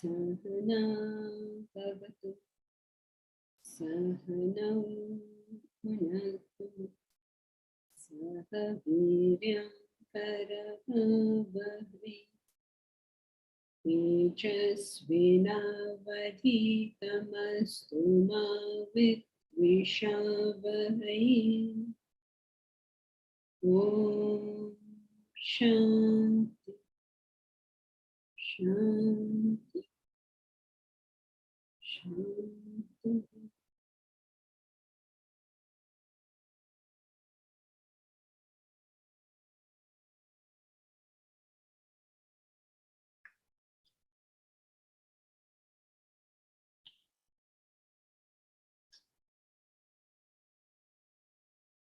Sahana bhavatu sahanau bhunaktu sahaviryam karavavahe tejasvinavadhitamastu ma vidvishavahe. Om Shanti Shanti Shanti.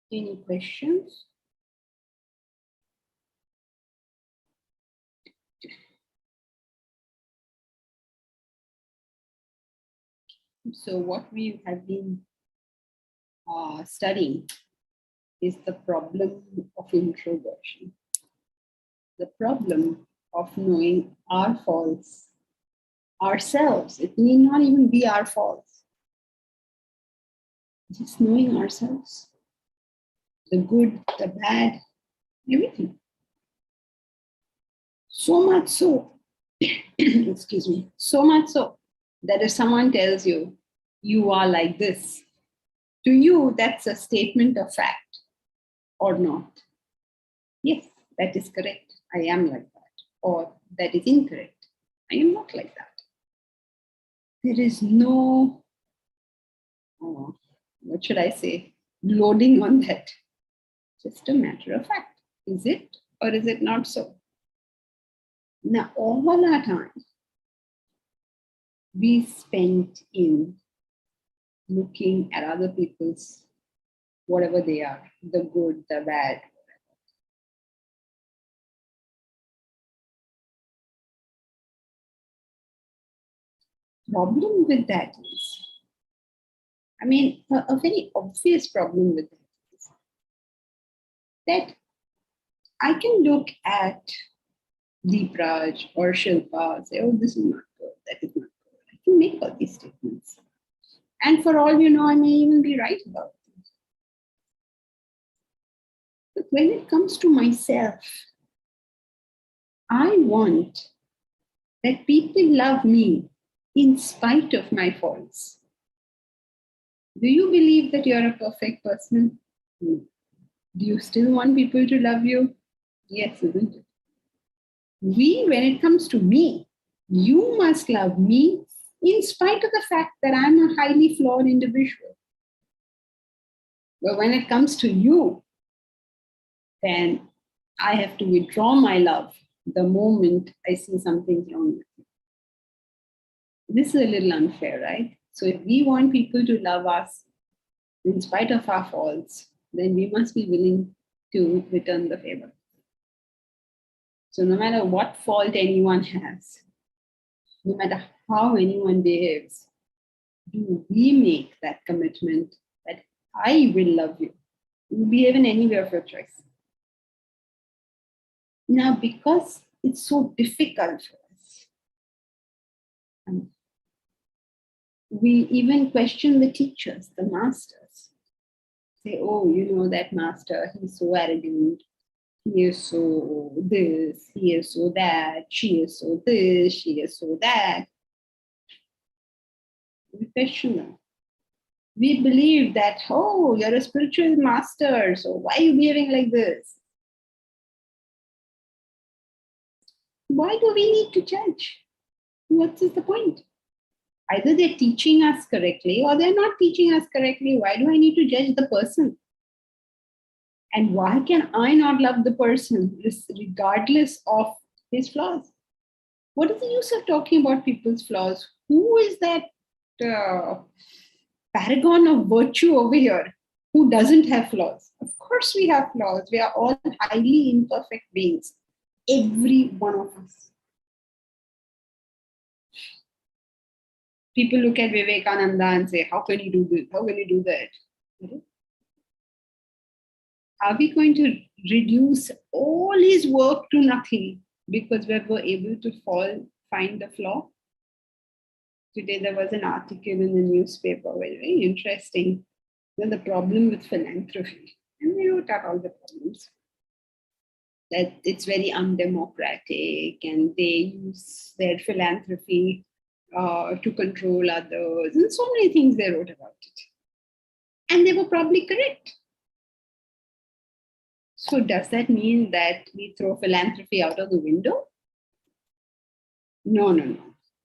Any questions? So what we have been studying is the problem of introversion. The problem of knowing our faults ourselves. It need not even be our faults. Just knowing ourselves. The good, the bad, everything. So much so, excuse me, so much so that if someone tells you, you are like this, to you, that's a statement of fact or not. Yes, that is correct. I am like that. Or that is incorrect. I am not like that. There is no, what should I say, loading on that. Just a matter of fact. Is it or is it not so? Now, all our time we spent in looking at other people's, whatever they are, the good, the bad, problem with that is, I mean, a very obvious problem with that is that I can look at Deepraj or Shilpa, say, oh, this is not good, that is not good. I can make all these statements. And for all you know, I may even be right about it. But when it comes to myself, I want that people love me in spite of my faults. Do you believe that you're a perfect person? No. Do you still want people to love you? Yes, isn't it? When it comes to me, you must love me in spite of the fact that I'm a highly flawed individual. But when it comes to you, then I have to withdraw my love the moment I see something wrong with you. This is a little unfair, right? So if we want people to love us in spite of our faults, then we must be willing to return the favor. So no matter what fault anyone has, no matter how anyone behaves, do we make that commitment that I will love you? You behave in any way of your choice. Now, because it's so difficult for us, we even question the teachers, the masters. Say, oh, that master, he's so arrogant. He is so this, he is so that, she is so this, she is so that. We question them. We believe that, oh, you're a spiritual master, so why are you behaving like this? Why do we need to judge? What is the point? Either they're teaching us correctly or they're not teaching us correctly. Why do I need to judge the person? And why can I not love the person regardless of his flaws? What is the use of talking about people's flaws? Who is that paragon of virtue over here who doesn't have flaws? Of course, we have flaws. We are all highly imperfect beings, every one of us. People look at Vivekananda and say, how can you do this? How can you do that? Are we going to reduce all his work to nothing because we were able to find the flaw? Today there was an article in the newspaper, very interesting, the problem with philanthropy. And they wrote out all the problems. That it's very undemocratic and they use their philanthropy to control others, and so many things they wrote about it. And they were probably correct. So does that mean that we throw philanthropy out of the window? No.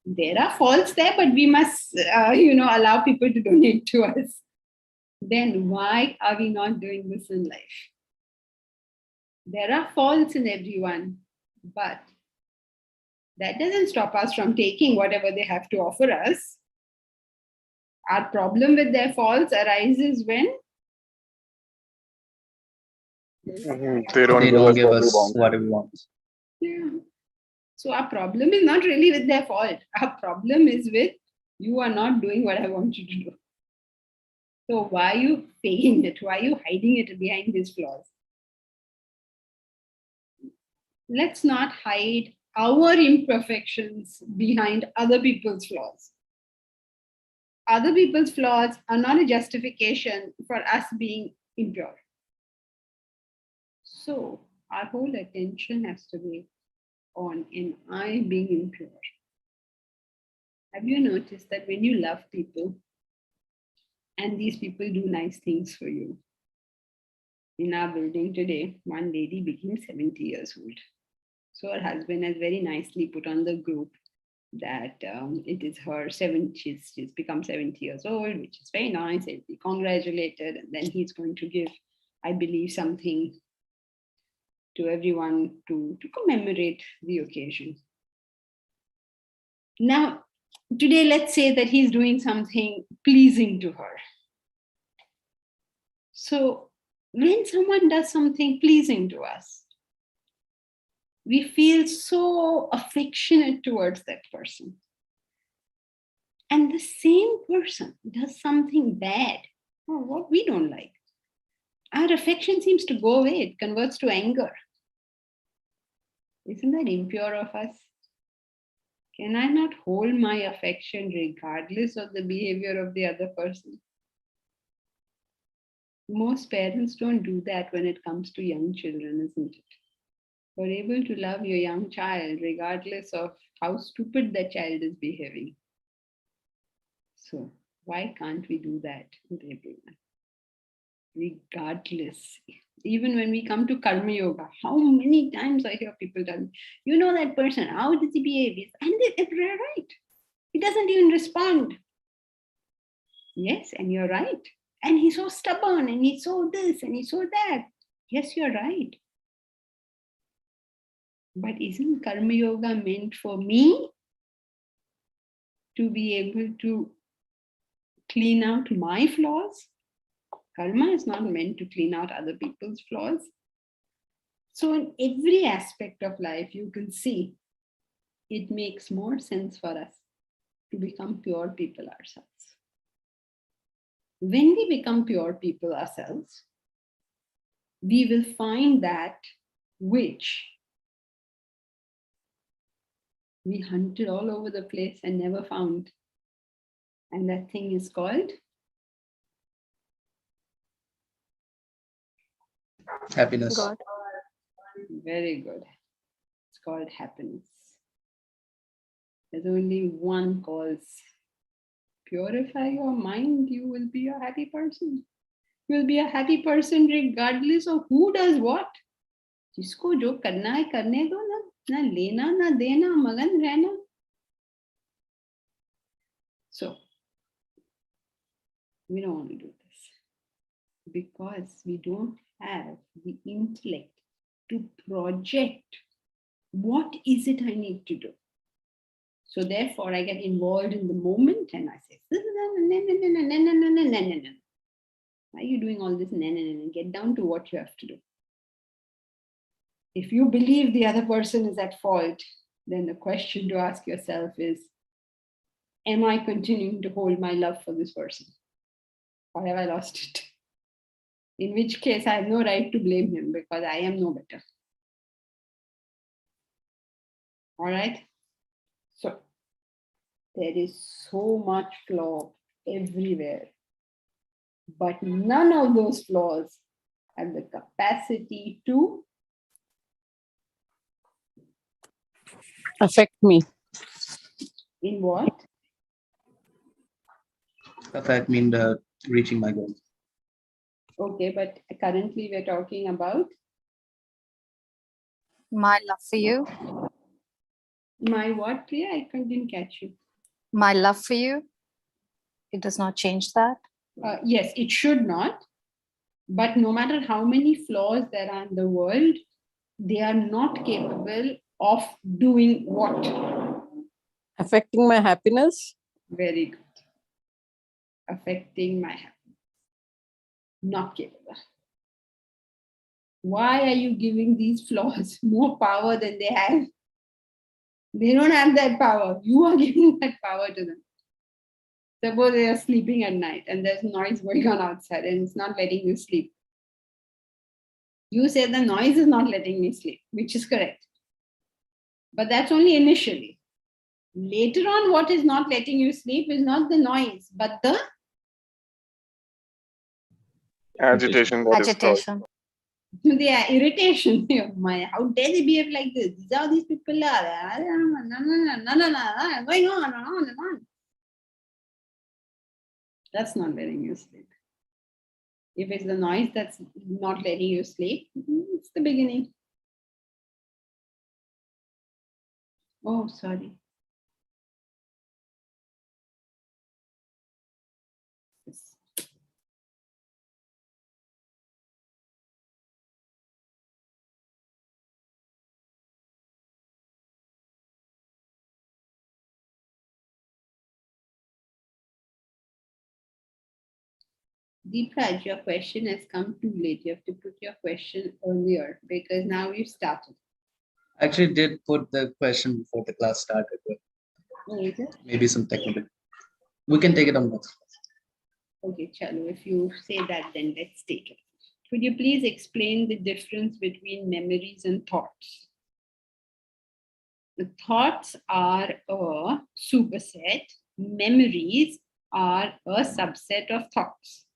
There are faults there, but we must, allow people to donate to us. Then why are we not doing this in life? There are faults in everyone, but that doesn't stop us from taking whatever they have to offer us. Our problem with their faults arises when they don't give us what we want. Yeah. So our problem is not really with their fault. Our problem is with you are not doing what I want you to do. So why are you faking it? Why are you hiding it behind these flaws? Let's not hide our imperfections behind other people's flaws. Other people's flaws are not a justification for us being impure. So our whole attention has to be on am I being impure? Have you noticed that when you love people and these people do nice things for you? In our building today, one lady became 70 years old. So her husband has very nicely put on the group that it is her she's become 70 years old, which is very nice. He'll be congratulated, and then he's going to give, I believe, something to everyone to commemorate the occasion. Now, today, let's say that he's doing something pleasing to her. So when someone does something pleasing to us, we feel so affectionate towards that person. And the same person does something bad or what we don't like. Our affection seems to go away. It converts to anger. Isn't that impure of us? Can I not hold my affection regardless of the behavior of the other person? Most parents don't do that when it comes to young children, isn't it? You're able to love your young child regardless of how stupid that child is behaving. So Why can't we do that with everyone? Regardless. Even when we come to Karma Yoga, how many times I hear people tell me, you know that person, how does he behave? And they're right. He doesn't even respond. Yes, and you're right. And he's so stubborn, and he's so this, and he's so that. Yes, you're right. But isn't Karma Yoga meant for me to be able to clean out my flaws? Karma is not meant to clean out other people's flaws. So in every aspect of life, you can see it makes more sense for us to become pure people ourselves. When we become pure people ourselves, we will find that which we hunted all over the place and never found. And that thing is called Happiness. God. very good. It's called happiness. There's only one cause. Purify your mind, you will be a happy person. You will be a happy person regardless of who does what. जिसको जो करना है करने दो ना, ना लेना ना देना, मगन रहना. So we don't want to do this because we don't have the intellect to project what is it I need to do. So therefore I get involved in the moment and I say, why are you doing all this? Get down to what you have to do. If you believe the other person is at fault, then the question to ask yourself is, am I continuing to hold my love for this person? Or have I lost it? In which case, I have no right to blame him because I am no better. All right? So, there is so much flaw everywhere. But none of those flaws have the capacity to Affect me. in what? Affect me in the reaching my goal. Okay, but currently we're talking about My love for you. my what, Priya? I didn't catch you. My love for you. It does not change that. Yes, it should not. But no matter how many flaws there are in the world, they are not capable of doing what? Affecting my happiness. Very good. Affecting my happiness. Not capable. Why are you giving these flaws more power than they have? They don't have that power. You are giving that power to them. Suppose they are sleeping at night and there's noise going on outside and it's not letting you sleep. You say the noise is not letting me sleep, which is correct. But that's only initially. Later on, what is not letting you sleep is not the noise, but the Agitation. That is called. Agitation. irritation. How dare they behave like this? These are these people are going on and on and on. That's not letting you sleep. If it's the noise that's not letting you sleep, it's the beginning. Oh, sorry. Yes. Deepraj, your question has come too late. You have to put your question earlier because now we've started. I actually did put the question before the class started, but Oh, is it? maybe some technical. We can take it on next class. Okay, Chalu, if you say that, then let's take it. Could you please explain the difference between memories and thoughts? The thoughts are a superset, memories are a subset of thoughts.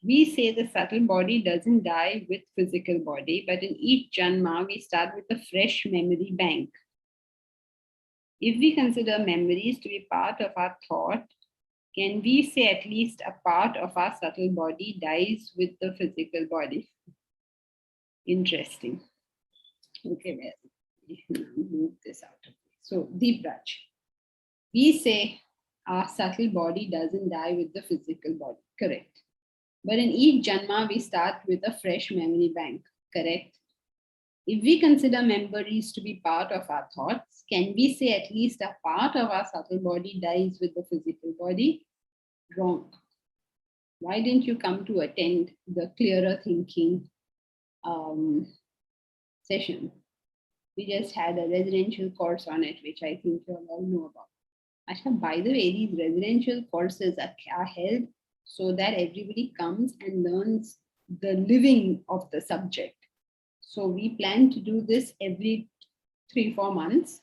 We say the subtle body doesn't die with physical body, but in each janma, we start with a fresh memory bank. If we consider memories to be part of our thought, Can we say at least a part of our subtle body dies with the physical body? Interesting. Okay, well, move this out of the way. So, Deep Raj, we say our subtle body doesn't die with the physical body, correct? But in each janma, we start with a fresh memory bank, correct? If we consider memories to be part of our thoughts, can we say at least a part of our subtle body dies with the physical body? Wrong. Why didn't you come to attend the clearer thinking session? We just had a residential course on it, which I think you all know about. Asha, by the way, these residential courses are held so that everybody comes and learns the living of the subject. So we plan to do this every 3-4 months.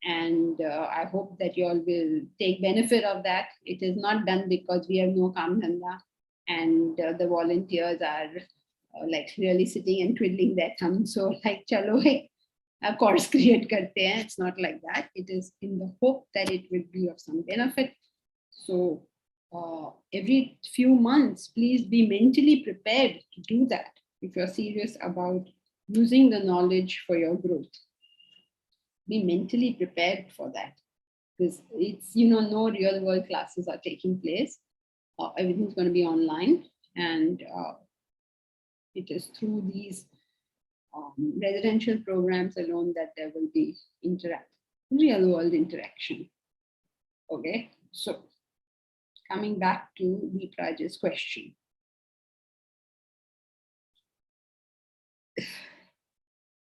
And I hope that you all will take benefit of that. It is not done because we have no kam dhanda and the volunteers are like really sitting and twiddling their thumbs. So like, chalo, a course create karte hain. It's not like that. It is in the hope that it will be of some benefit. So every few months, please be mentally prepared to do that if you're serious about using the knowledge for your growth. Be mentally prepared for that, because it's, no real world classes are taking place. Everything's going to be online, and it is through these residential programs alone that there will be real world interaction. Okay, so coming back to Deepraj's question.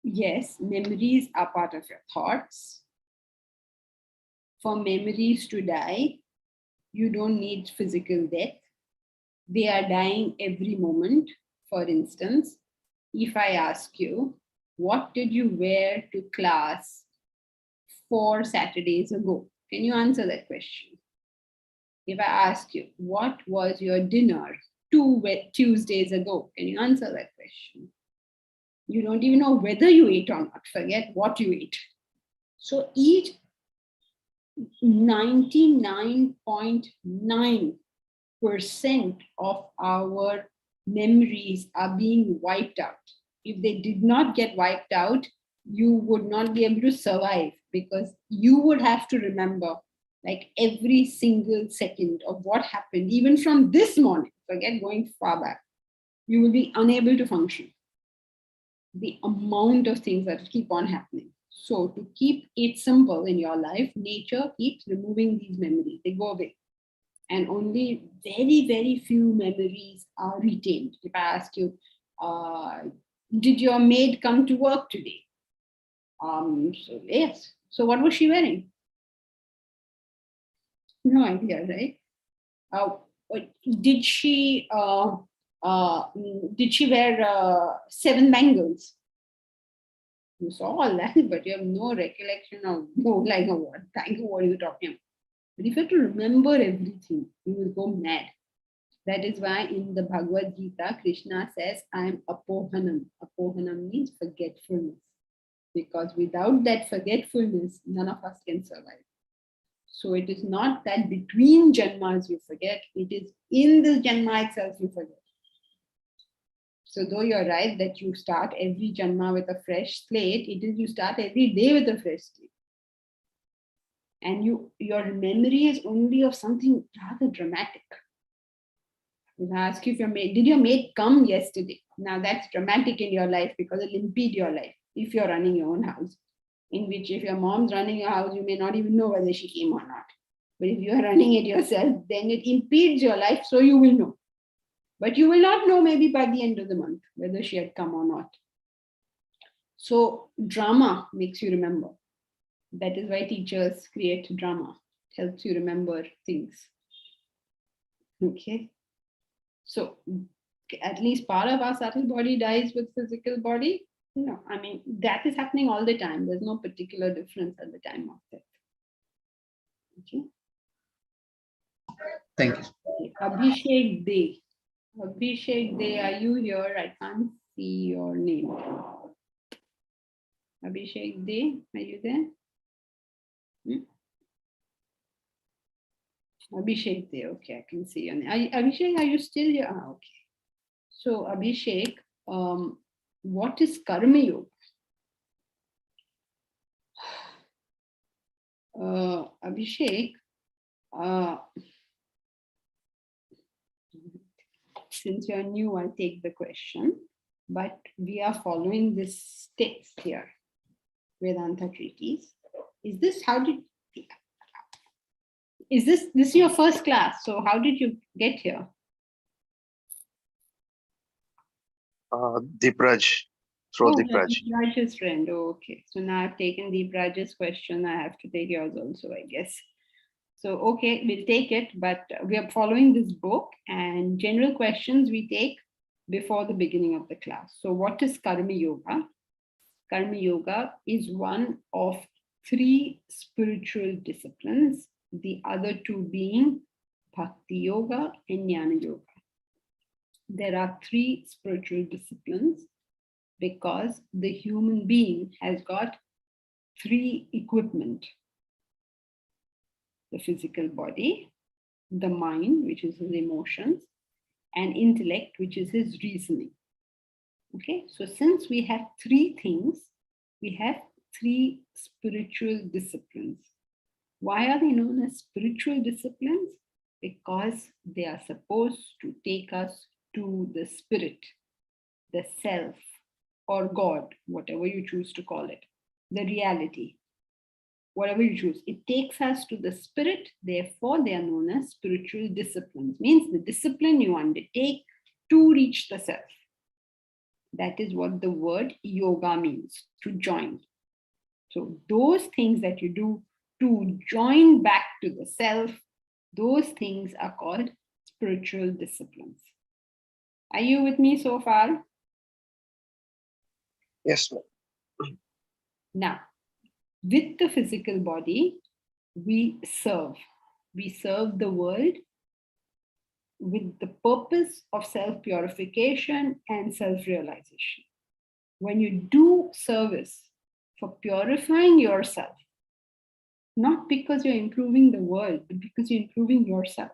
Yes, memories are part of your thoughts. For memories to die, you don't need physical death. They are dying every moment. For instance, if I ask you, what did you wear to class 4 Saturdays ago? Can you answer that question? If I ask you, what was your dinner 2 Tuesdays ago? Can you answer that question? You don't even know whether you ate or not. Forget what you ate. So each 99.9% of our memories are being wiped out. If they did not get wiped out, you would not be able to survive, because you would have to remember like every single second of what happened, even from this morning. Forget going far back. You will be unable to function. The amount of things that keep on happening. So to keep it simple in your life, nature keeps removing these memories. They go away. And only very, very few memories are retained. If I ask you, did your maid come to work today? So yes. So what was she wearing? No idea, right? Did she wear 7 bangles? You saw all that, but you have no recollection of what. Thank you, what are you talking about? But if you have to remember everything, you will go mad. That is why in the Bhagavad Gita, Krishna says, I am apohanam. Apohanam means forgetfulness. Because without that forgetfulness, none of us can survive. So it is not that between janmas you forget, it is in the janma itself you forget. So though you're right that you start every janma with a fresh slate, it is you start every day with a fresh slate. And your memory is only of something rather dramatic. If I ask you if did your maid come yesterday? Now that's dramatic in your life because it will impede your life if you're running your own house. In which if your mom's running your house, you may not even know whether she came or not. But if you're running it yourself, then it impedes your life, so you will know. But you will not know maybe by the end of the month whether she had come or not. So drama makes you remember. That is why teachers create drama. It helps you remember things. Okay. So at least part of our subtle body dies with physical body. No, I mean, that is happening all the time. There's no particular difference at the time of death. Okay. Thank you. Okay. Abhishek Day. Abhishek Day, are you here? I can't see your name. Abhishek Day, are you there? Abhishek there. Okay, I can see your name. Abhishek, are you still here? Ah, okay. So Abhishek, what is Karma Yoga? Abhishek, since you're new, I'll take the question. But we are following this text here, Vedanta Treatise. Is this this your first class? So how did you get here? Deepraj, through Deepraj. Deepraj's friend. Oh, okay. So now I've taken Deepraj's question. I have to take yours also, I guess. So, okay, we'll take it, but we are following this book, and general questions we take before the beginning of the class. So what is Karma Yoga? Karma Yoga is one of 3 spiritual disciplines, the other 2 being Bhakti Yoga and Jnana Yoga. There are 3 spiritual disciplines because the human being has got 3 equipment: the physical body, the mind, which is his emotions, and intellect, which is his reasoning. Okay, so since we have 3 things, we have 3 spiritual disciplines. Why are they known as spiritual disciplines? Because they are supposed to take us to the spirit, the self, or God, whatever you choose to call it, the reality, whatever you choose. It takes us to the spirit, therefore they are known as spiritual disciplines. Means the discipline you undertake to reach the self. That is what the word yoga means, to join. So those things that you do to join back to the self, those things are called spiritual disciplines. Are you with me so far? Yes, ma'am. Now, with the physical body, we serve. We serve the world with the purpose of self-purification and self-realization. When you do service for purifying yourself, not because you're improving the world, but because you're improving yourself,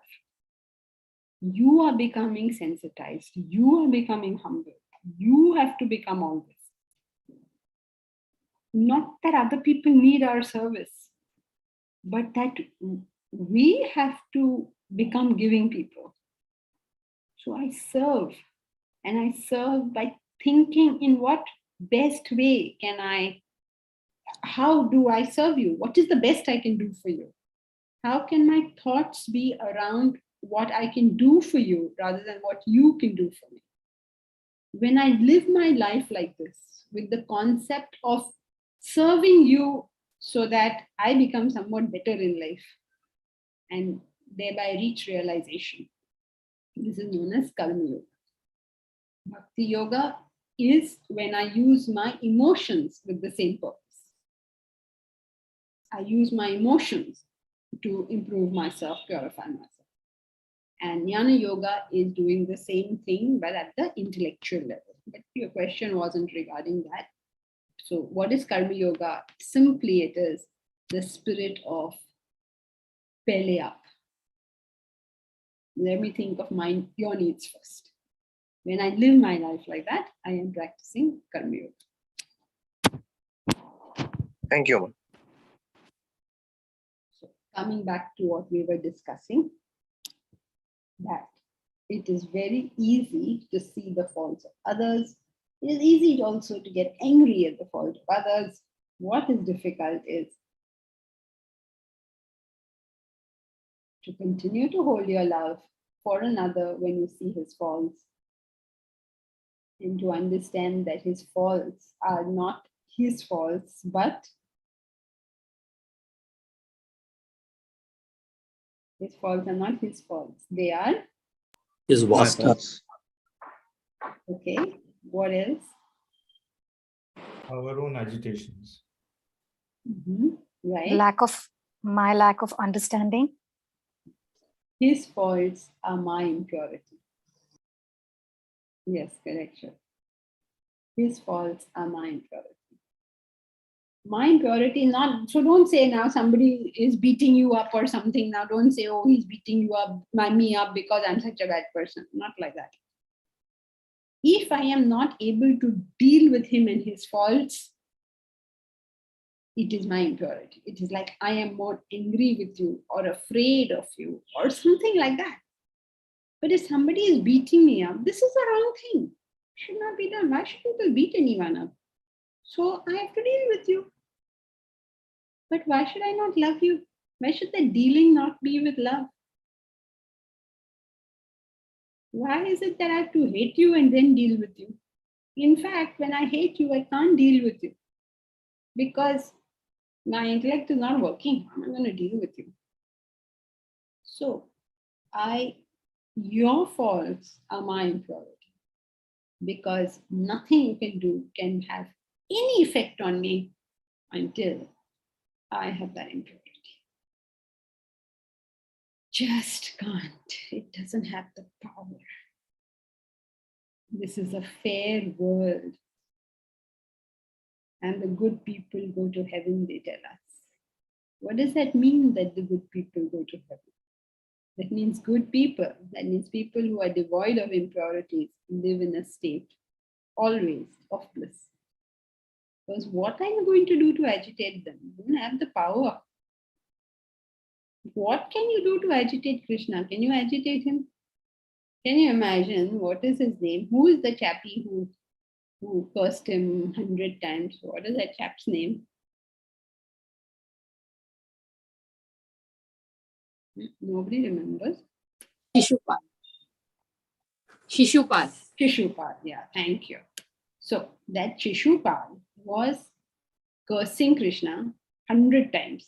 you are becoming sensitized, you are becoming humble, you have to become all this. Not that other people need our service, but that we have to become giving people. So I serve, and I serve by thinking in what best way can I, how do I serve you? What is the best I can do for you? How can my thoughts be around what I can do for you rather than what you can do for me? When I live my life like this, with the concept of serving you so that I become somewhat better in life and thereby reach realization, this is known as Karma Yoga. Bhakti Yoga is when I use my emotions with the same purpose. I use my emotions to improve myself, purify myself. And Jnana Yoga is doing the same thing, but at the intellectual level. But your question wasn't regarding that. So what is Karma Yoga? Simply, it is the spirit of pele up. Let me think of your needs first. When I live my life like that, I am practicing Karma Yoga. Thank you, ma'am. So coming back to what we were discussing, that it is very easy to see the faults of others. It is easy also to get angry at the fault of others. What is difficult is to continue to hold your love for another when you see his faults, and to understand that his faults are not his faults, but his faults are not his faults. They are His vastu's. Okay. What else? Our own agitations. Right. My lack of understanding. His faults are my impurity. Yes, correct. Sure. His faults are my impurity. My impurity is not, so don't say now somebody is beating you up or something. Now don't say, oh, he's beating you up, me up because I'm such a bad person. Not like that. If I am not able to deal with him and his faults, it is my impurity. It is like I am more angry with you or afraid of you or something like that. But if somebody is beating me up, this is the wrong thing. It should not be done. Why should people beat anyone up? So I have to deal with you. But why should I not love you? Why should the dealing not be with love? Why is it that I have to hate you and then deal with you? In fact, when I hate you, I can't deal with you because my intellect is not working. I'm going to deal with you. So, your faults are my impurity because nothing you can do can have any effect on me until I have that impurity. Just can't. It doesn't have the power. This is a fair world. And the good people go to heaven, they tell us. What does that mean that the good people go to heaven? That means good people. That means people who are devoid of impurities live in a state always of bliss. Because what are you going to do to agitate them? You don't have the power. What can you do to agitate Krishna? Can you agitate him? Can you imagine what is his name? Who is the chappie who cursed him 100 times? What is that chap's name? Nobody remembers. Shishupal. Shishupal. Shishupal, yeah, thank you. So that Shishupal was cursing Krishna 100 times.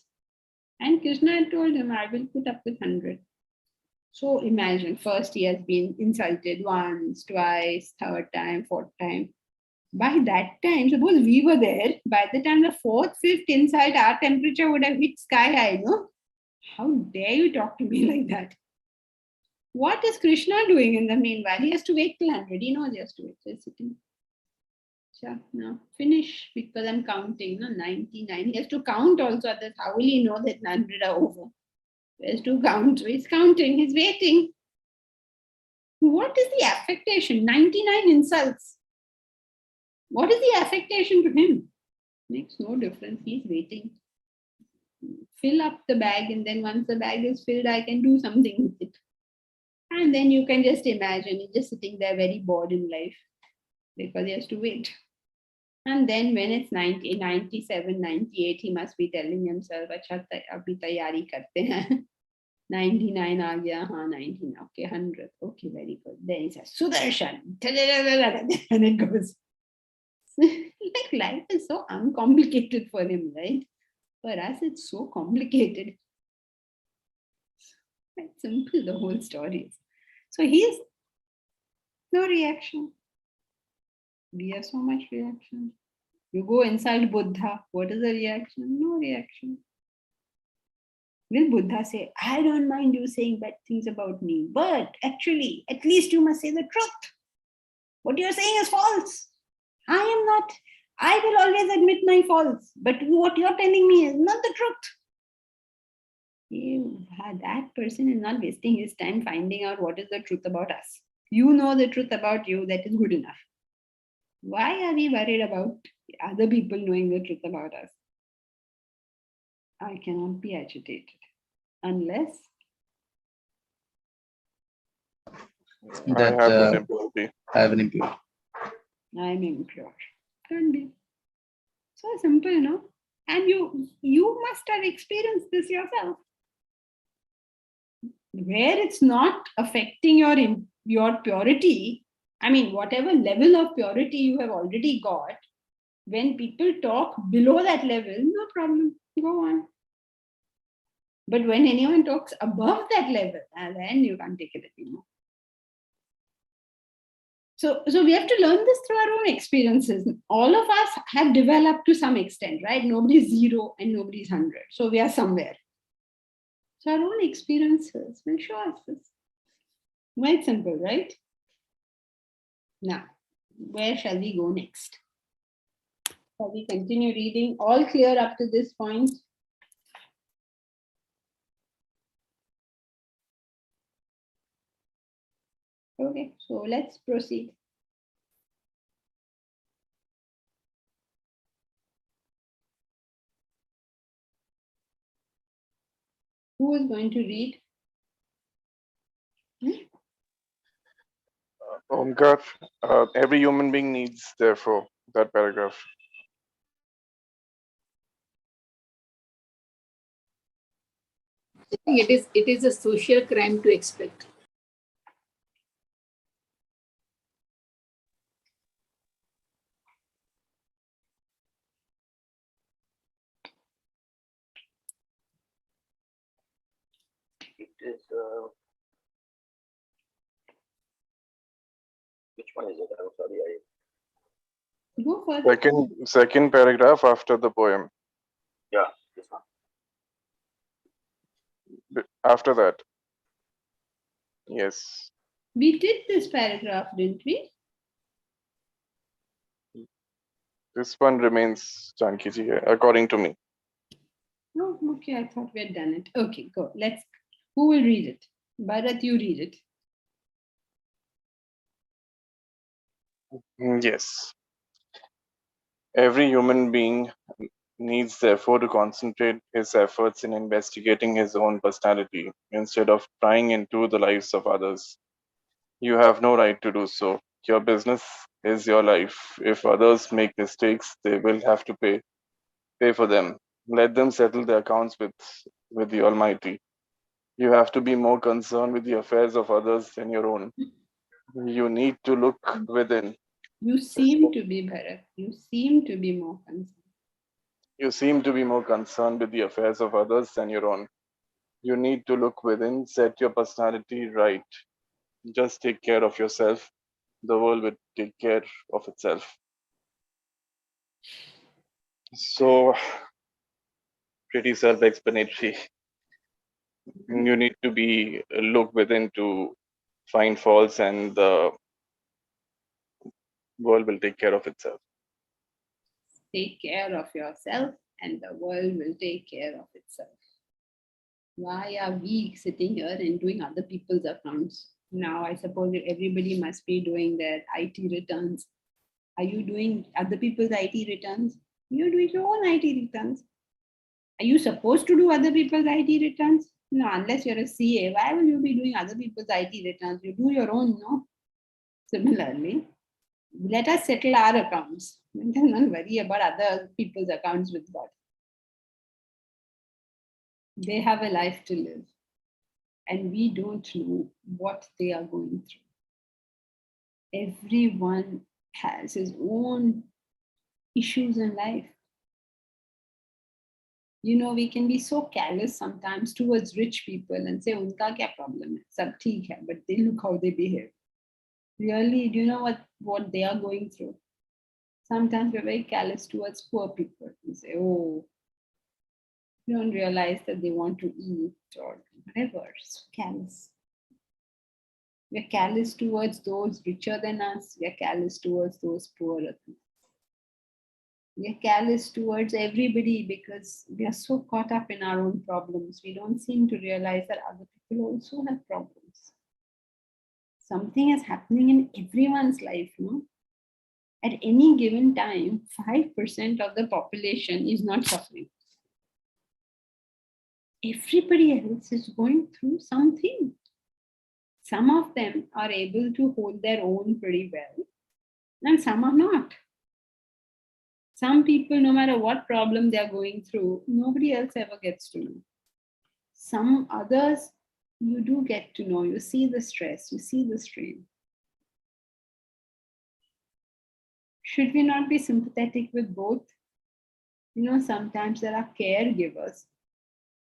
And Krishna had told him, I will put up with 100. So imagine, first he has been insulted once, twice, third time, fourth time. By that time, suppose we were there, by the time the fourth, fifth insult, our temperature would have hit sky high, no? How dare you talk to me like that? What is Krishna doing in the meanwhile? He has to wait till 100. He knows he has to wait. So he's sitting. Sure, now finish because I'm counting. No, 99. He has to count also. Others. How will he know that 100 are over? He has to count. So he's counting. He's waiting. What is the affectation? 99 insults. What is the affectation to him? Makes no difference. He's waiting. Fill up the bag, and then once the bag is filled, I can do something with it. And then you can just imagine he's just sitting there very bored in life because he has to wait. And then when it's 90, 97, 98, he must be telling himself, Acha, abhi tayari karte hain. 99 aa gaya, haan, 19, okay, 100, okay, very good. Then he says, Sudarshan, and it goes. Like life is so uncomplicated for him, right? For us, it's so complicated. Quite simple, the whole story is. So he's no reaction. We have so much reaction. You go inside Buddha, what is the reaction? No reaction. Will Buddha say, I don't mind you saying bad things about me, but actually, at least you must say the truth. What you're saying is false. I will always admit my faults, but what you're telling me is not the truth. That person is not wasting his time finding out what is the truth about us. You know the truth about you, that is good enough. Why are we worried about other people knowing the truth about us? I cannot be agitated unless That I have an impurity. I have an impurity. I am impure. Can't be. So simple, no? And you must have experienced this yourself. Where it's not affecting your purity, I mean, whatever level of purity you have already got, when people talk below that level, no problem, go on. But when anyone talks above that level, then you can't take it anymore. So we have to learn this through our own experiences. All of us have developed to some extent, right? Nobody's 0 and nobody's 100. So we are somewhere. So our own experiences will show us this. Quite simple, right? Now, where shall we go next? Shall we continue reading? All clear up to this point? Okay, so let's proceed. Who is going to read? Omkar, every human being needs, therefore, that paragraph. It is a social crime to expect. It is, which one is it? I'm sorry, Go further. Second paragraph after the poem. yeah, this one. After that. Yes. We did this paragraph, didn't we? This one remains Jankiji, according to me. Oh, okay. I thought we had done it. Okay, go. Let's. Who will read it? Bharat, you read it. Yes. Every human being needs, therefore, to concentrate his efforts in investigating his own personality instead of prying into the lives of others. You have no right to do so. Your business is your life. If others make mistakes, they will have to pay for them. Let them settle their accounts with the Almighty. You have to be more concerned with the affairs of others than your own. You need to look within. You seem to be, Bharat. You seem to be more concerned. You seem to be more concerned with the affairs of others than your own. You need to look within, set your personality right. Just take care of yourself. The world will take care of itself. So, pretty self-explanatory. You need to look within to find faults, and the world will take care of itself. Take care of yourself and the world will take care of itself. Why are we sitting here and doing other people's accounts? Now, I suppose everybody must be doing their IT returns. Are you doing other people's IT returns? You're doing your own IT returns. Are you supposed to do other people's IT returns? No, unless you're a CA. Why will you be doing other people's IT returns? You do your own, no? Similarly, let us settle our accounts. Let us not worry about other people's accounts with God. They have a life to live, and we don't know what they are going through. Everyone has his own issues in life. You know, we can be so callous sometimes towards rich people and say, "Unka kya problem hai? Sab theek hai," but they look how they behave. Really, do you know what they are going through? Sometimes we're very callous towards poor people. We say, "Oh, you don't realize that they want to eat," or whatever. So callous. We're callous towards those richer than us. We're callous towards those poorer than us. We're callous towards everybody because we are so caught up in our own problems. We don't seem to realize that other people also have problems. Something is happening in everyone's life, no? At any given time, 5% of the population is not suffering. Everybody else is going through something. Some of them are able to hold their own pretty well, and some are not. Some people, no matter what problem they're going through, nobody else ever gets to know. Some others, you do get to know. You see the stress, you see the strain. Should we not be sympathetic with both? You know, sometimes there are caregivers.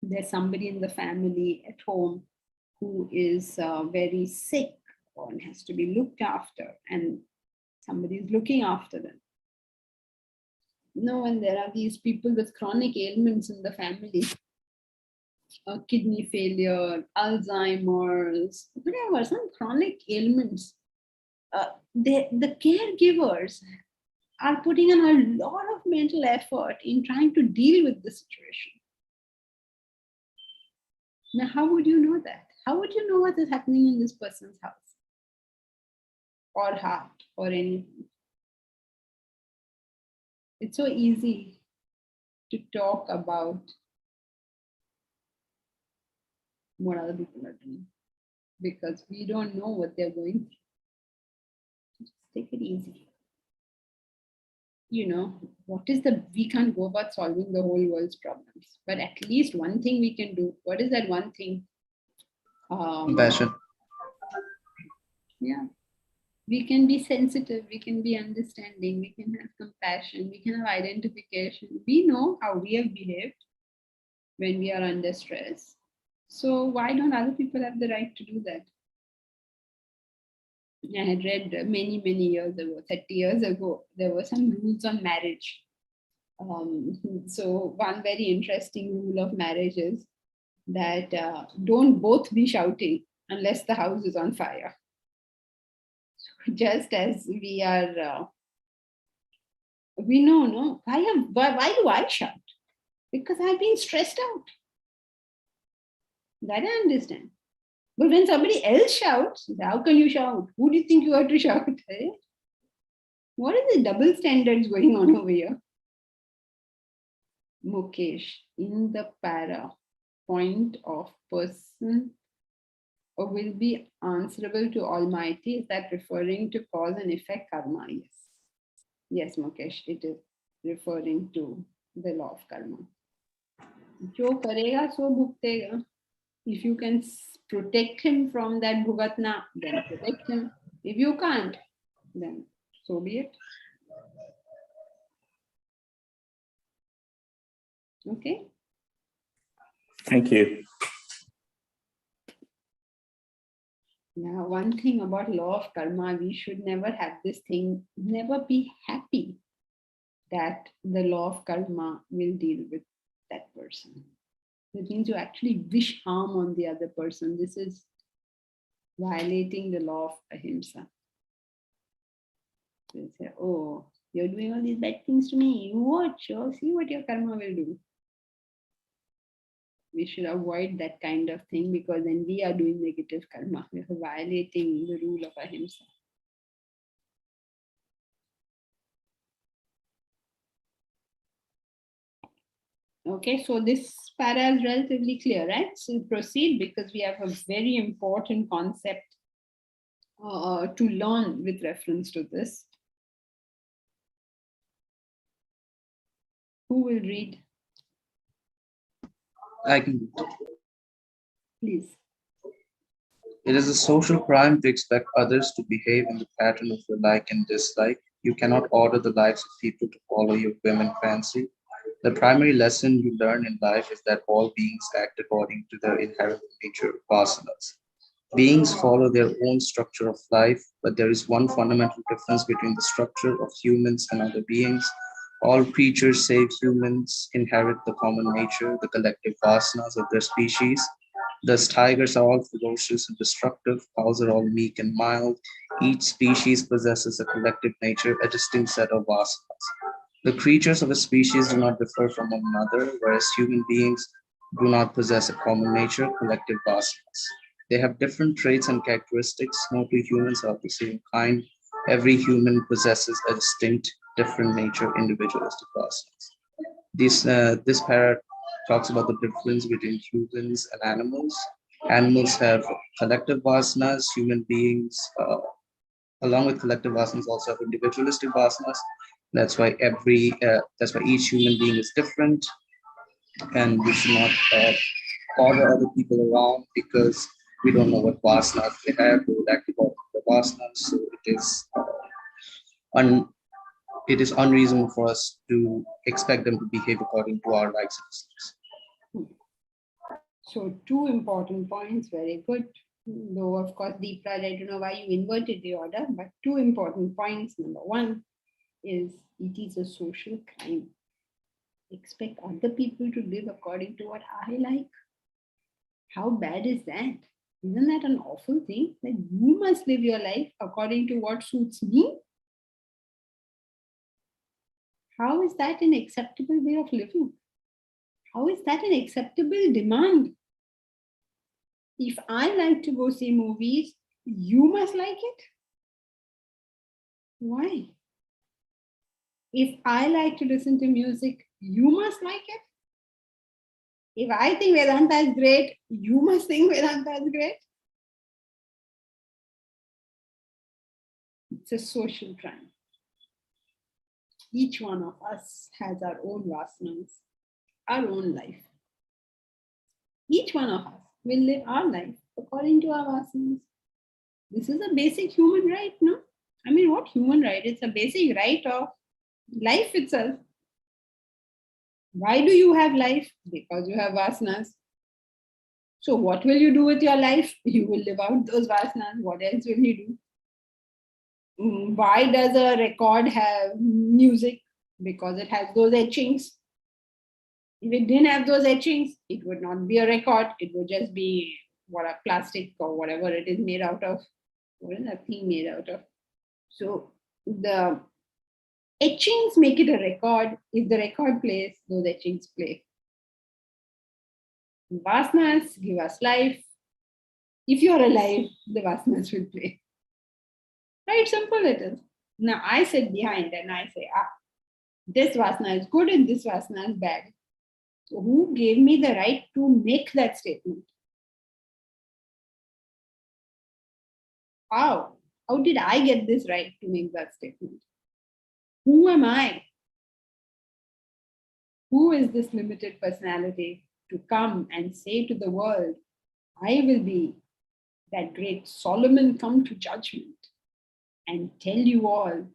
There's somebody in the family at home who is very sick or has to be looked after, and somebody is looking after them. No, and there are these people with chronic ailments in the family, kidney failure, Alzheimer's, whatever, some chronic ailments. The caregivers are putting in a lot of mental effort in trying to deal with the situation. Now, how would you know that? How would you know what is happening in this person's house or heart or anything? It's so easy to talk about what other people are doing because we don't know what they're going through. Just take it easy. You know, we can't go about solving the whole world's problems, but at least one thing we can do. What is that one thing? Compassion. Yeah. We can be sensitive, we can be understanding, we can have compassion, we can have identification. We know how we have behaved when we are under stress. So why don't other people have the right to do that? I had read many years ago, 30 years ago, there were some rules on marriage. So one very interesting rule of marriage is that don't both be shouting unless the house is on fire. Just as we are, we know, no, why do I shout? Because I've been stressed out. That I understand. But when somebody else shouts, how can you shout? Who do you think you are to shout? Eh? What is the double standards going on over here? Mukesh, in the para, point of person will be answerable to Almighty. Is that referring to cause and effect karma? Yes. Yes, Mukesh, it is referring to the law of karma. Jo karega, so bhuktega. If you can protect him from that bhugatna, then protect him. If you can't, then so be it. Okay. Thank you. Now, one thing about law of karma, we should never have this thing, never be happy that the law of karma will deal with that person. That means you actually wish harm on the other person. This is violating the law of ahimsa. You say, oh, you're doing all these bad things to me. You watch, oh, see what your karma will do. We should avoid that kind of thing because then we are doing negative karma. We are violating the rule of ahimsa. Okay, so this para is relatively clear, right? So proceed because we have a very important concept to learn with reference to this. Who will read? I can. Please. It is a social crime to expect others to behave in the pattern of your like and dislike. You cannot order the lives of people to follow your whim and fancy. The primary lesson you learn in life is that all beings act according to their inherent nature, vasanas. Beings follow their own structure of life, but there is one fundamental difference between the structure of humans and other beings. All creatures, save humans, inherit the common nature, the collective vasanas of their species. Thus, tigers are all ferocious and destructive, cows are all meek and mild. Each species possesses a collective nature, a distinct set of vasanas. The creatures of a species do not differ from one another, whereas human beings do not possess a common nature, collective vasanas. They have different traits and characteristics. No two humans are of the same kind. Every human possesses a distinct, different nature, individualistic vasanas. This para talks about the difference between humans and animals. Animals have collective vasanas. Human beings, along with collective vasanas, also have individualistic vasanas. That's why each human being is different, and we should not order other people around because we don't know what vasanas they have. They would act according to the vasanas, so it is unreasonable for us to expect them to behave according to our likes and dislikes. So two important points, very good. Though of course, Deepraj, I don't know why you inverted the order, but two important points. Number one is it is a social crime. Expect other people to live according to what I like. How bad is that? Isn't that an awful thing? That you must live your life according to what suits me? How is that an acceptable way of living? How is that an acceptable demand? If I like to go see movies, you must like it. Why? If I like to listen to music, you must like it. If I think Vedanta is great, you must think Vedanta is great. It's a social crime. Each one of us has our own vasanas, our own life. Each one of us will live our life according to our vasanas. This is a basic human right, no? I mean, what human right? It's a basic right of life itself. Why do you have life? Because you have vasanas. So what will you do with your life? You will live out those vasanas. What else will you do? Why does a record have music? Because it has those etchings. If it didn't have those etchings, it would not be a record. It would just be what a plastic or whatever it is made out of. What is that thing made out of? So the etchings make it a record. If the record plays, those etchings play. Vasanas give us life. If you are alive, the vasanas will play. Right, simple it is. Now I sit behind and I say, this vasana is good and this vasana is bad. So who gave me the right to make that statement? How? How did I get this right to make that statement? Who am I? Who is this limited personality to come and say to the world, I will be that great Solomon come to judgment and tell you all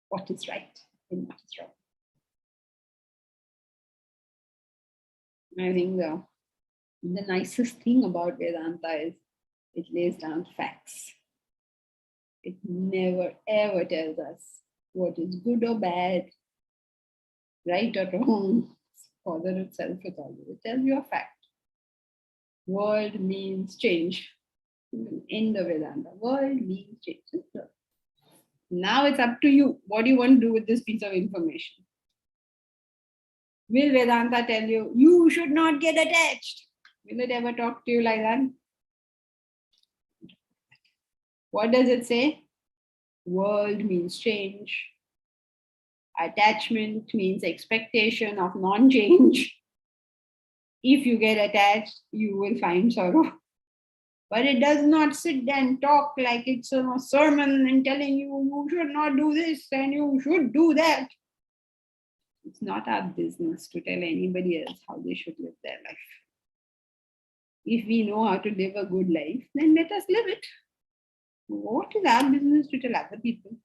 what is right and what is wrong? I think the nicest thing about Vedanta is it lays down facts. It never ever tells us what is good or bad, right or wrong. Father itself is always. It tells you a fact. World means change. End of Vedanta. World means change. Now it's up to you. What do you want to do with this piece of information? Will Vedanta tell you, you should not get attached? Will it ever talk to you like that? What does it say? World means change. Attachment means expectation of non-change. If you get attached, you will find sorrow. But it does not sit and talk like it's a sermon and telling you, you should not do this and you should do that. It's not our business to tell anybody else how they should live their life. If we know how to live a good life, then let us live it. What is our business to tell other people?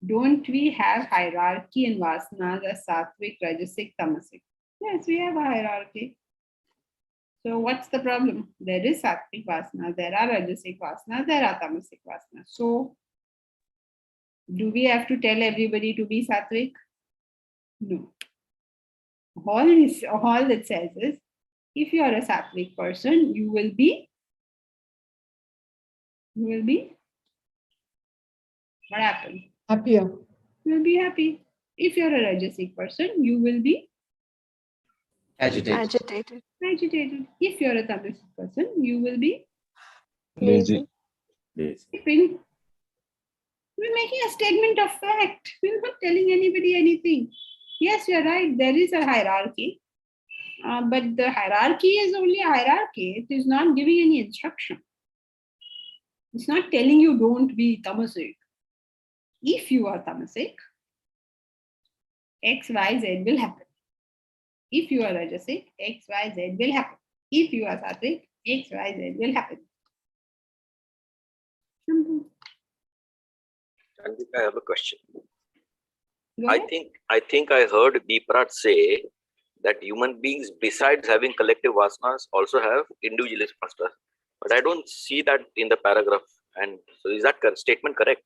Don't we have hierarchy in vasanas as sattvic, rajasic, tamasic? Yes, we have a hierarchy. So what's the problem? There is sattvic vasanas, there are rajasic vasanas, there are tamasic vasanas. So do we have to tell everybody to be sattvic? No. All it says is, if you are a sattvic person, you will be, what happens? Happier. You will be happy. If you're a rajasic person, you will be Agitated. agitated. If you're a tamasic person, you will be Lazy. Lazy. sleeping. We're making a statement of fact. We're not telling anybody anything. Yes, you're right. There is a hierarchy. But the hierarchy is only a hierarchy. It is not giving any instruction. It's not telling you don't be tamasic. If you are tamasic, X, Y, Z will happen. If you are rajasic, X, Y, Z will happen. If you are sattvic, X, Y, Z will happen. Simple. I have a question. Go I ahead. think I heard Deeprat say that human beings, besides having collective vasanas, also have individualist vasanas. But I don't see that in the paragraph. And so, is that statement correct?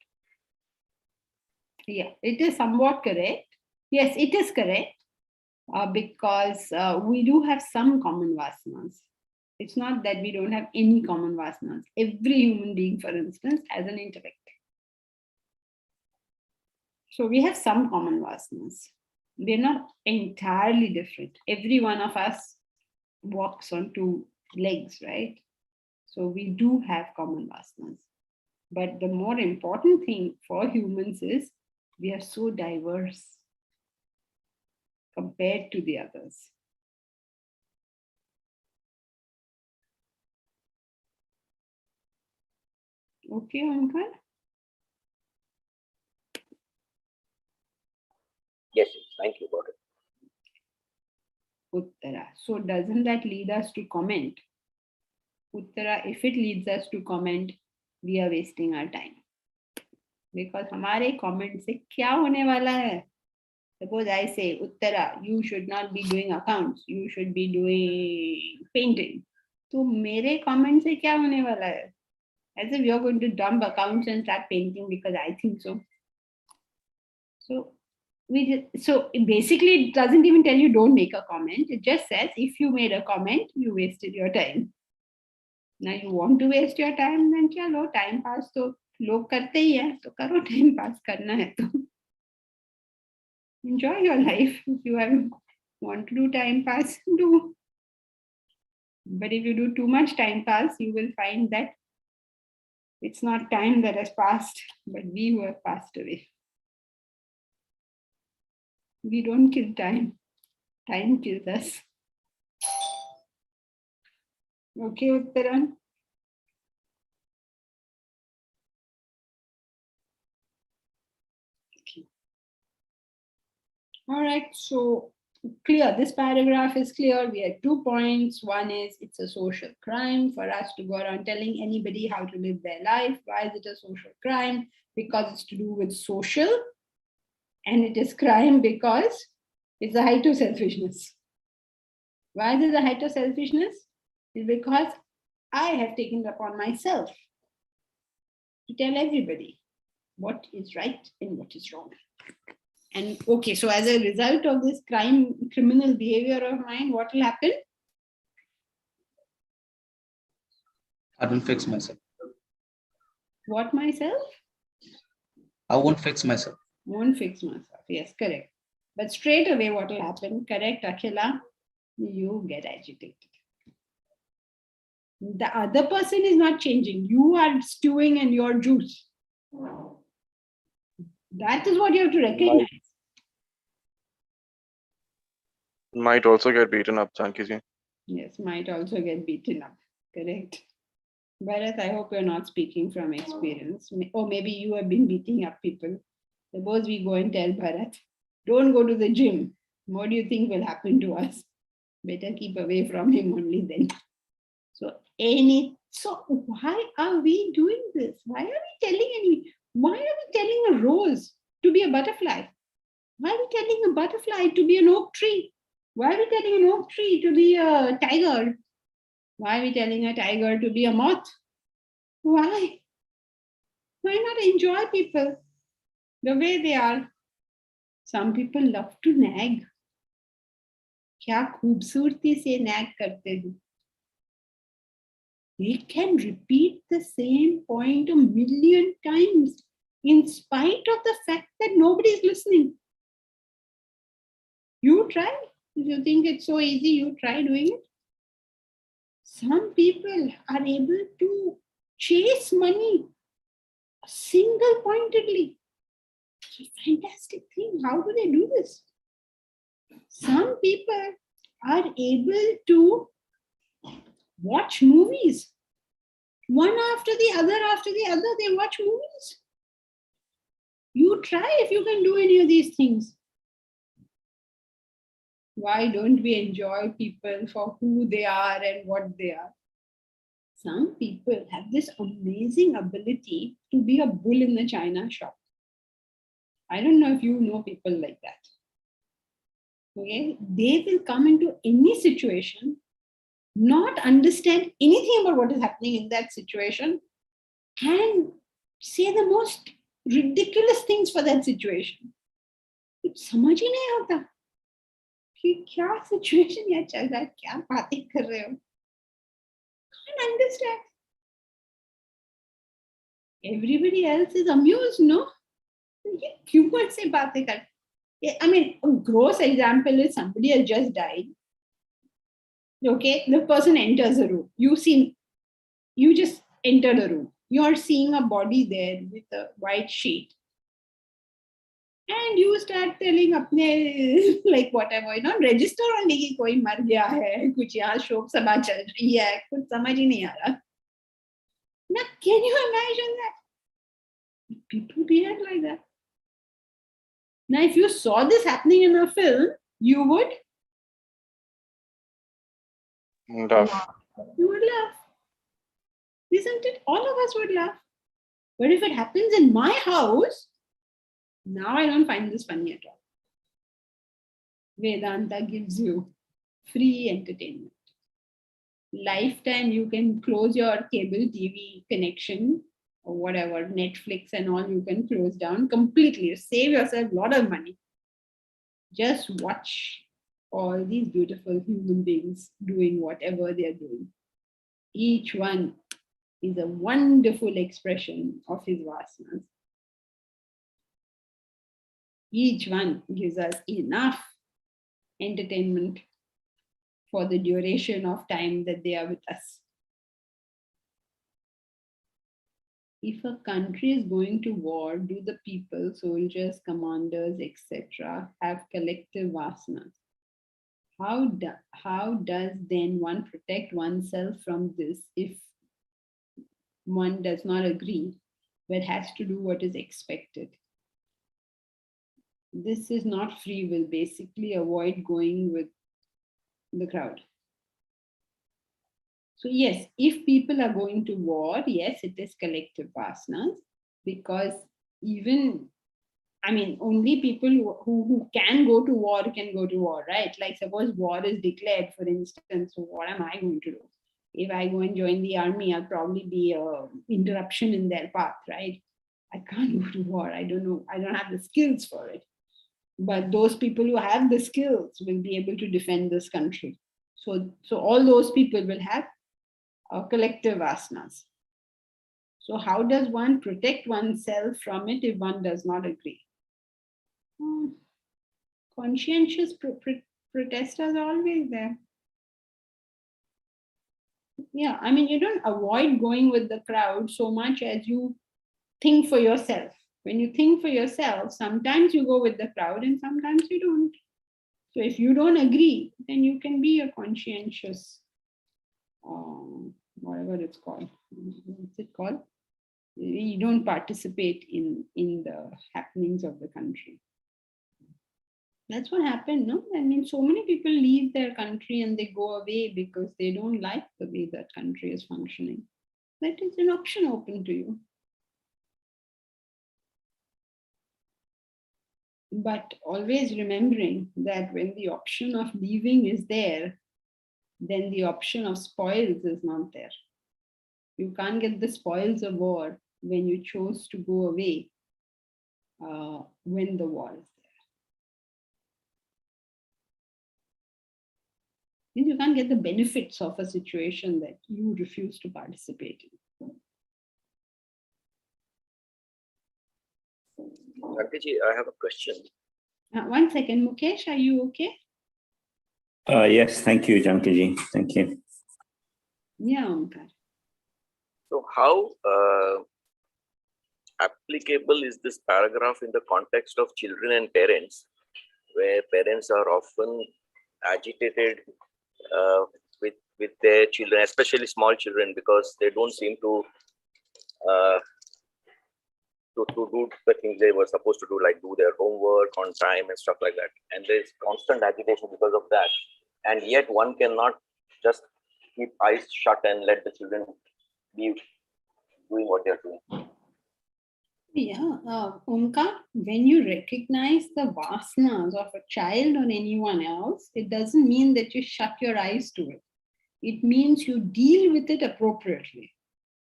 Yeah, it is somewhat correct. Yes, it is correct because we do have some common vasanas. It's not that we don't have any common vasanas. Every human being, for instance, has an intellect. So we have some common vasanas. They're not entirely different. Every one of us walks on two legs, right? So we do have common vasanas. But the more important thing for humans is we are so diverse compared to the others. Okay, Ankar? Yes, thank you about it. Uttara. So doesn't that lead us to comment? Uttara, if it leads us to comment, we are wasting our time. Because हमारे comment से क्या होने वाला है? Suppose I say, Uttara, you should not be doing accounts, you should be doing painting. तो मेरे comment से क्या होने वाला है? As if you're going to dump accounts and start painting because I think so. So basically it doesn't even tell you don't make a comment. It just says if you made a comment, you wasted your time. Now you want to waste your time, then chalo, time pass तो लोग करते ही हैं, तो करो, time pass करना है तो. Enjoy your life. If you want to do time pass, do. But if you do too much time pass, you will find that it's not time that has passed, but we who have passed away. We don't kill time. Time kills us. Okay, Uttaran? Okay. All right, so clear. This paragraph is clear. We had 2 points. One is it's a social crime for us to go around telling anybody how to live their life. Why is it a social crime? Because it's to do with social. And it is crime because it's a height of selfishness. Why is it a height of selfishness? It's because I have taken it upon myself to tell everybody what is right and what is wrong. And okay, so as a result of this criminal behavior of mine, what will happen? I don't fix myself. What myself? I won't fix myself. Won't fix myself. Yes, correct. But straight away, what will happen? Correct, Akhila? You get agitated. The other person is not changing. You are stewing in your juice. That is what you have to recognize. Might also get beaten up, Janki ji. Yes, might also get beaten up. Correct. Bharat, I hope you're not speaking from experience. Or maybe you have been beating up people. Suppose we go and tell Bharat, don't go to the gym. What do you think will happen to us? Better keep away from him only then. So why are we doing this? Why are we telling a rose to be a butterfly? Why are we telling a butterfly to be an oak tree? Why are we telling an oak tree to be a tiger? Why are we telling a tiger to be a moth? Why? Why not enjoy people the way they are? Some people love to nag. क्या खूबसूरती से nag करते हैं. They can repeat the same point a million times in spite of the fact that nobody is listening. You try. If you think it's so easy, you try doing it. Some people are able to chase money single pointedly. It's a fantastic thing. How do they do this? Some people are able to watch movies. One after the other, they watch movies. You try if you can do any of these things. Why don't we enjoy people for who they are and what they are? Some people have this amazing ability to be a bull in the china shop. I don't know if you know people like that. Okay? They will come into any situation, not understand anything about what is happening in that situation, and say the most ridiculous things for that situation. कुछ समझ ही नहीं आता कि क्या situation यहाँ चल रहा है, क्या बातें कर रहे हो. Can't understand. Everybody else is amused, no? ये क्यों से बातें कर? I mean, a gross example is somebody has just died. Okay, the person enters a room. You just enter the room. You are seeing a body there with a white sheet. And you start telling apne, like whatever, register only कि कोई मर गया है, कुछ यहाँ शोक सभा चल रही है, कुछ समझ ही नहीं आ रहा. Now, can you imagine that? People behave like that. Now, if you saw this happening in a film, you would Rough. you would laugh. Isn't it? All of us would laugh. But if it happens in my house, now I don't find this funny at all. Vedanta gives you free entertainment. Lifetime, you can close your cable TV connection or whatever, Netflix and all, you can close down completely. Save yourself a lot of money. Just watch all these beautiful human beings doing whatever they're doing. Each one is a wonderful expression of his vasanas. Each one gives us enough entertainment for the duration of time that they are with us. If a country is going to war, do the people, soldiers, commanders, etc., have collective vasanas? How does then one protect oneself from this if one does not agree but has to do what is expected? This is not free will. Basically, avoid going with the crowd. So yes, if people are going to war, yes, it is collective vasanas, because only people who can go to war can go to war, right? Like suppose war is declared, for instance, so what am I going to do? If I go and join the army, I'll probably be an interruption in their path, right? I can't go to war. I don't know. I don't have the skills for it. But those people who have the skills will be able to defend this country. So all those people will have collective vasanas. So how does one protect oneself from it if one does not agree? Conscientious protesters are always there. Yeah, you don't avoid going with the crowd so much as you think for yourself. When you think for yourself, sometimes you go with the crowd and sometimes you don't. So if you don't agree, then you can be a conscientious, whatever it's called. What's it called? You don't participate in the happenings of the country. That's what happened, no? So many people leave their country and they go away because they don't like the way that country is functioning. That is an option open to you. But always remembering that when the option of leaving is there, then the option of spoils is not there. You can't get the spoils of war when you chose to go away when the war is there. You can't get the benefits of a situation that you refuse to participate in. Jankaji, I have a question. 1 second, Mukesh, are you okay? Yes, thank you, Jankaji. Thank you. Yeah, Omkar. So how applicable is this paragraph in the context of children and parents, where parents are often agitated with their children, especially small children, because they don't seem to do the things they were supposed to do, like do their homework on time and stuff like that. And there's constant agitation because of that. And yet one cannot just keep eyes shut and let the children be doing what they're doing. Yeah, Omkar, when you recognize the vasanas of a child or anyone else, it doesn't mean that you shut your eyes to it. It means you deal with it appropriately.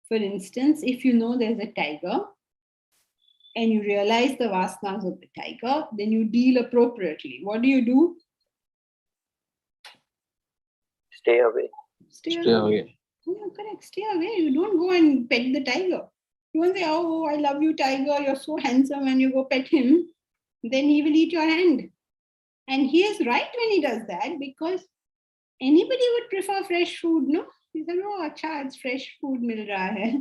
For instance, if you know there's a tiger and you realize the vasanas of the tiger, then you deal appropriately. What do? Stay away. Stay away. Yeah, correct. Stay away. You don't go and pet the tiger. You won't say, oh, I love you, tiger, you're so handsome, and you go pet him. Then he will eat your hand. And he is right when he does that, because anybody would prefer fresh food, no? He said, oh, acha, it's fresh food mil raha hai.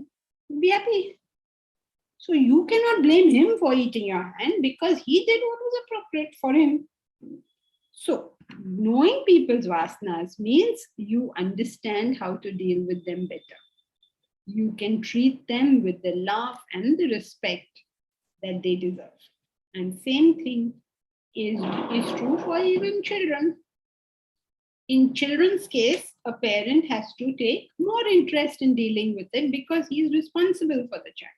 Be happy. So you cannot blame him for eating your hand because he did what was appropriate for him. So knowing people's vasanas means you understand how to deal with them better. You can treat them with the love and the respect that they deserve. And same thing is true for even children. In children's case, a parent has to take more interest in dealing with it because he is responsible for the child.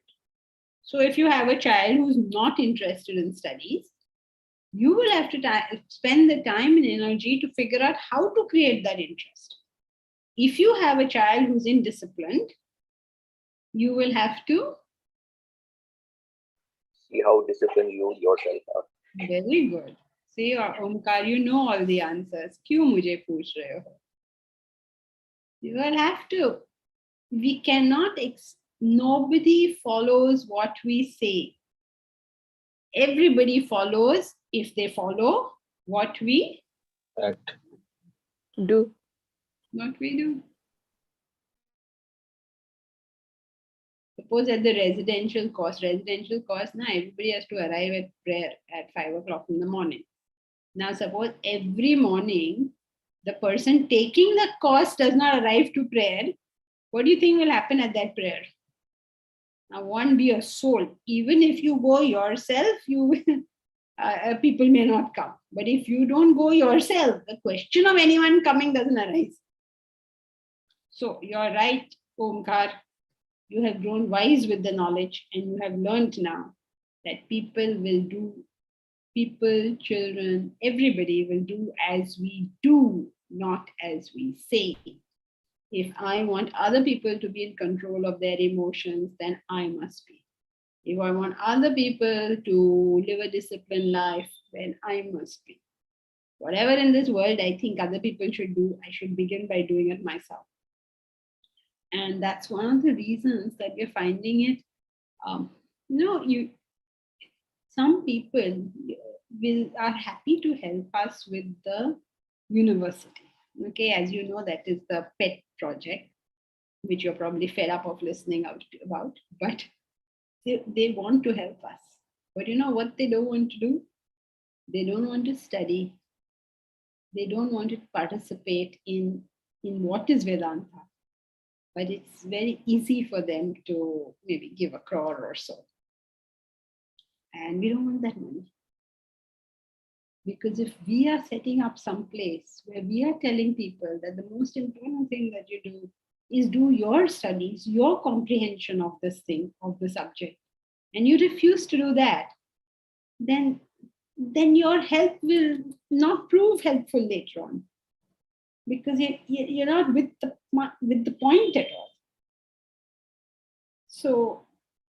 So if you have a child who's not interested in studies, you will have to spend the time and energy to figure out how to create that interest. If you have a child who's indisciplined, you will have to See how disciplined you yourself are. very good. See, Omkar, you know all the answers. Kyun mujhe pooch rahe ho? You will have to. We cannot, nobody follows what we say. Everybody follows if they follow what we Do. do. Suppose at the residential course, now everybody has to arrive at prayer at 5 o'clock in the morning. Now suppose every morning the person taking the course does not arrive to prayer, what do you think will happen at that prayer? Now won't be a soul. Even if you go yourself, you will, people may not come. But if you don't go yourself, the question of anyone coming doesn't arise. So you're right, Omkar. You have grown wise with the knowledge and you have learned now that people, children, everybody will do as we do, not as we say. If I want other people to be in control of their emotions, then I must be. If I want other people to live a disciplined life, then I must be. Whatever in this world I think other people should do, I should begin by doing it myself. And that's one of the reasons that we're finding it. Some people are happy to help us with the university. Okay, as you know, that is the pet project, which you're probably fed up of listening about, but they want to help us. But you know what they don't want to do? They don't want to study. They don't want to participate in what is Vedanta. But it's very easy for them to maybe give a crore or so. And we don't want that money. Because if we are setting up some place where we are telling people that the most important thing that you do is do your studies, your comprehension of this thing, of the subject, and you refuse to do that, then your help will not prove helpful later on. Because you're not with the point at all. So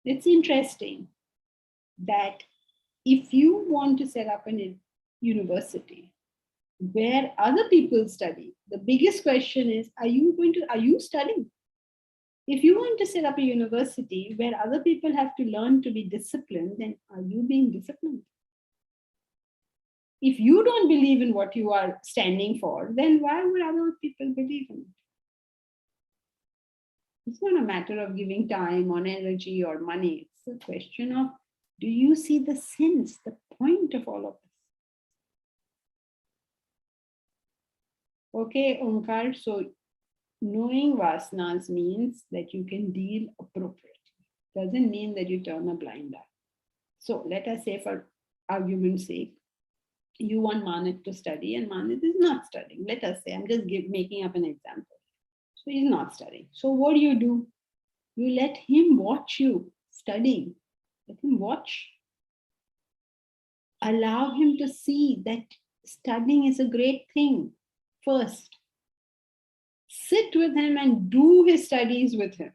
it's interesting that if you want to set up a university where other people study, the biggest question is, are you studying? If you want to set up a university where other people have to learn to be disciplined, then are you being disciplined? If you don't believe in what you are standing for, then why would other people believe in it? It's not a matter of giving time or energy or money. It's a question of, do you see the sense, the point of all of this? Okay, Omkar, so knowing vasanas means that you can deal appropriately. Doesn't mean that you turn a blind eye. So let us say, for argument's sake, you want Manit to study and Manit is not studying. Let us say, I'm just making up an example. So he's not studying. So what do? You let him watch you studying. Let him watch. Allow him to see that studying is a great thing first. Sit with him and do his studies with him.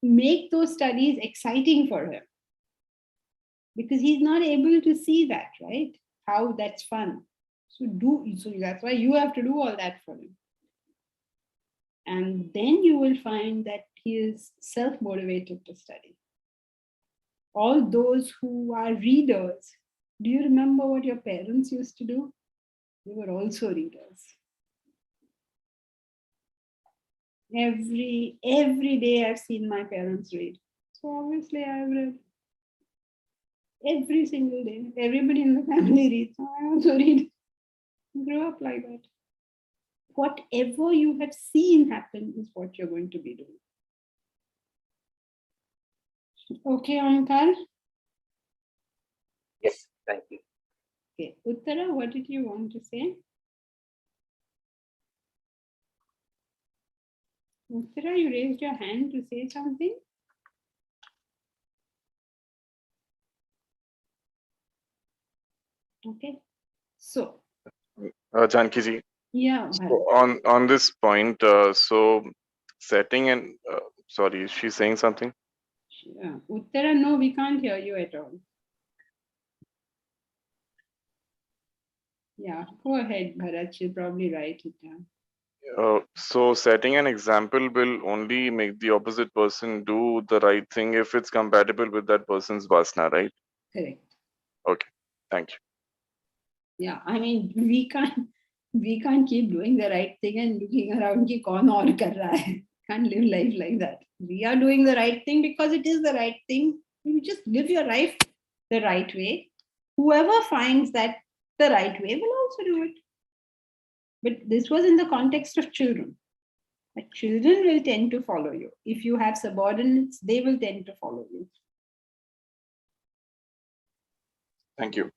Make those studies exciting for him. Because he's not able to see that, right? How that's fun. So that's why you have to do all that for him. And then you will find that he is self-motivated to study. All those who are readers, do you remember what your parents used to do? They were also readers. Every day I've seen my parents read. So obviously I've read every single day. Everybody in the family reads. So I also read. Grow up like that. Whatever you have seen happen is what you're going to be doing. Okay, Omkar? Yes, thank you. Okay, Uttara, what did you want to say? Uttara, you raised your hand to say something? Okay, so, Janki ji, yeah, so Bharat. on this point, so setting and sorry, is she saying something? Uttara, no, we can't hear you at all. Yeah, go ahead, Bharat, she'll probably write it down. So setting an example will only make the opposite person do the right thing if it's compatible with that person's vasana, right? Correct. Okay, thank you. Yeah, I mean, we can't keep doing the right thing and looking around ki kaun aur kar raha hai. Can't live life like that. We are doing the right thing because it is the right thing. You just live your life the right way. Whoever finds that the right way will also do it. But this was in the context of children. But children will tend to follow you. If you have subordinates, they will tend to follow you. Thank you.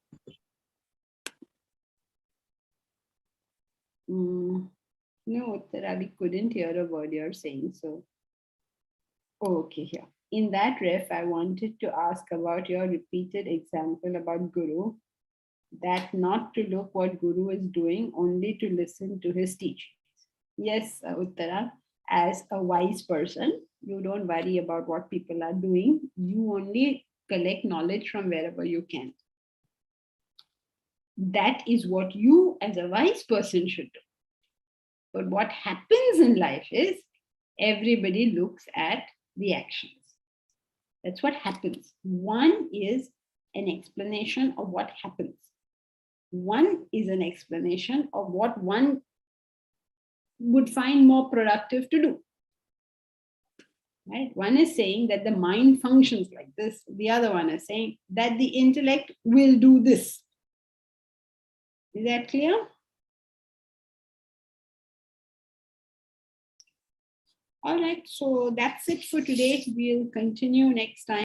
No, Uttara, we couldn't hear a word you're saying. So, okay, here. In that ref, I wanted to ask about your repeated example about Guru, that not to look what Guru is doing, only to listen to his teachings. Yes, Uttara, as a wise person, you don't worry about what people are doing. You only collect knowledge from wherever you can. That is what you as a wise person should do. But what happens in life is everybody looks at the actions. That's what happens. One is an explanation of what happens. One is an explanation of what one would find more productive to do. Right? One is saying that the mind functions like this. The other one is saying that the intellect will do this. Is that clear? All right, so that's it for today. We'll continue next time.